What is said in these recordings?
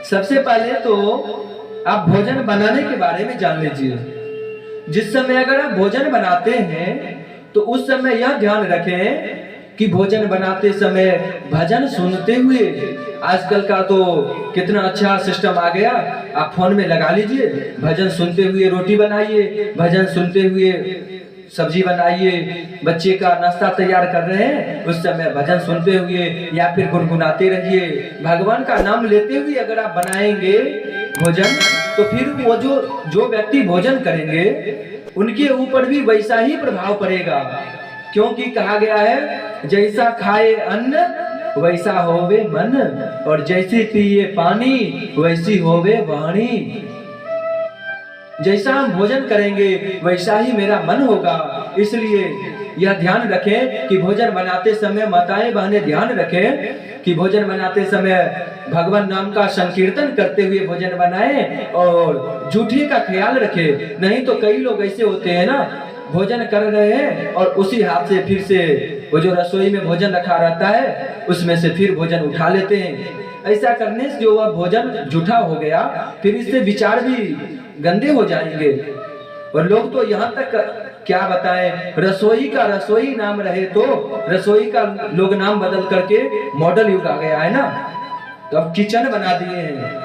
सबसे पहले तो आप भोजन बनाने के बारे में जान लीजिए। जिस समय अगर आप भोजन बनाते हैं तो उस समय यह ध्यान रखें कि भोजन बनाते समय भजन सुनते हुए, आजकल का तो कितना अच्छा सिस्टम आ गया, आप फोन में लगा लीजिए, भजन सुनते हुए रोटी बनाइए, भजन सुनते हुए सब्जी बनाइए, बच्चे का नाश्ता तैयार कर रहे हैं उस समय भजन सुनते हुए या फिर गुनगुनाते रहिए। भगवान का नाम लेते हुए अगर आप बनाएंगे भोजन तो फिर वो जो व्यक्ति भोजन करेंगे उनके ऊपर भी वैसा ही प्रभाव पड़ेगा, क्योंकि कहा गया है जैसा खाए अन्न वैसा होवे मन, और जैसी पिए पानी वैसी होवे वाणी। जैसा हम भोजन करेंगे वैसा ही मेरा मन होगा। इसलिए यह ध्यान रखें कि भोजन बनाते समय, माताएं बहनें ध्यान रखें कि भोजन बनाते समय भगवान नाम का संकीर्तन करते हुए भोजन बनाएं और जूठे का ख्याल रखें। नहीं तो कई लोग ऐसे होते हैं ना, भोजन कर रहे हैं और उसी हाथ से फिर से वो जो रसोई में भोजन रखा रहता है उसमें से फिर भोजन उठा लेते हैं। ऐसा करने से जो वह भोजन जूठा हो गया, फिर इससे विचार भी गंदे हो जाएंगे। और लोग तो यहाँ तक क्या बताएं, रसोई का रसोई नाम रहे तो रसोई का लोग नाम बदल करके मॉडल युग आ गया है ना, तो अब किचन बना दिए हैं।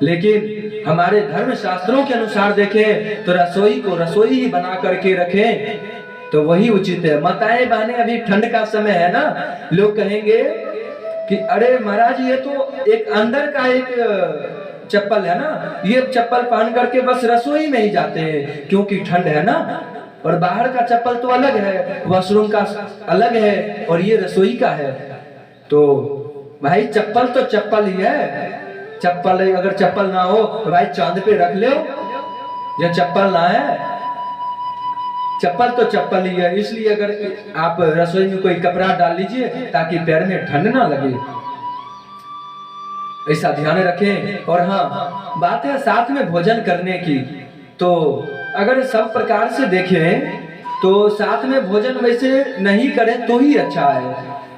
लेकिन हमारे धर्म शास्त्रों के अनुसार देखें तो रसोई को रसोई ही बना करके रखें तो वही उचित है। माताएं बहनें, अभी ठंड का समय है ना, लोग कहेंगे कि अरे महाराज ये तो एक अंदर का एक चप्पल है ना, ये चप्पल पहन करके बस रसोई में ही जाते हैं क्योंकि ठंड है ना, और बाहर का चप्पल तो अलग है, वॉशरूम का अलग है और ये रसोई का है। तो भाई चप्पल तो चप्पल ही है, चप्पल अगर चप्पल ना हो तो भाई चांद पे रख लो, जो चप्पल ना है, चप्पल तो चप्पल ही है। इसलिए अगर आप रसोई में कोई कपड़ा डाल लीजिए ताकि पैर में ठंड ना लगे, ऐसा ध्यान रखें। और हाँ, बात है साथ में भोजन करने की, तो अगर सब प्रकार से देखें तो साथ में भोजन वैसे नहीं करें तो ही अच्छा है,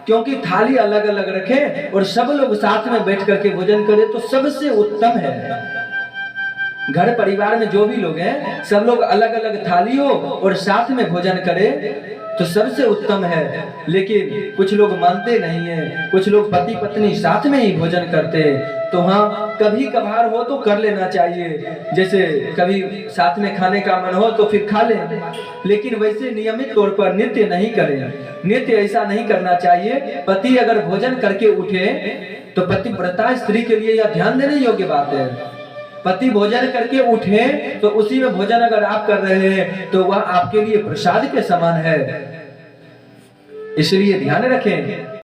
क्योंकि थाली अलग अलग रखें और सब लोग साथ में बैठ करके भोजन करें तो सबसे उत्तम है। घर परिवार में जो भी लोग हैं सब लोग अलग अलग थाली हो और साथ में भोजन करें तो सबसे उत्तम है। लेकिन कुछ लोग मानते नहीं हैं, कुछ लोग पति पत्नी साथ में ही भोजन करते हैं। तो हाँ, कभी कभार हो तो कर लेना चाहिए, जैसे कभी साथ में खाने का मन हो तो फिर खा लें, लेकिन वैसे नियमित तौर पर नित्य नहीं करें। नित्य ऐसा नहीं करना चाहिए। पति अगर भोजन करके उठे तो पतिव्रता स्त्री के लिए यह ध्यान देने योग्य बात है। पति भोजन करके उठे तो उसी में भोजन अगर आप कर रहे हैं तो वह आपके लिए प्रसाद के समान है, इसलिए ध्यान रखें।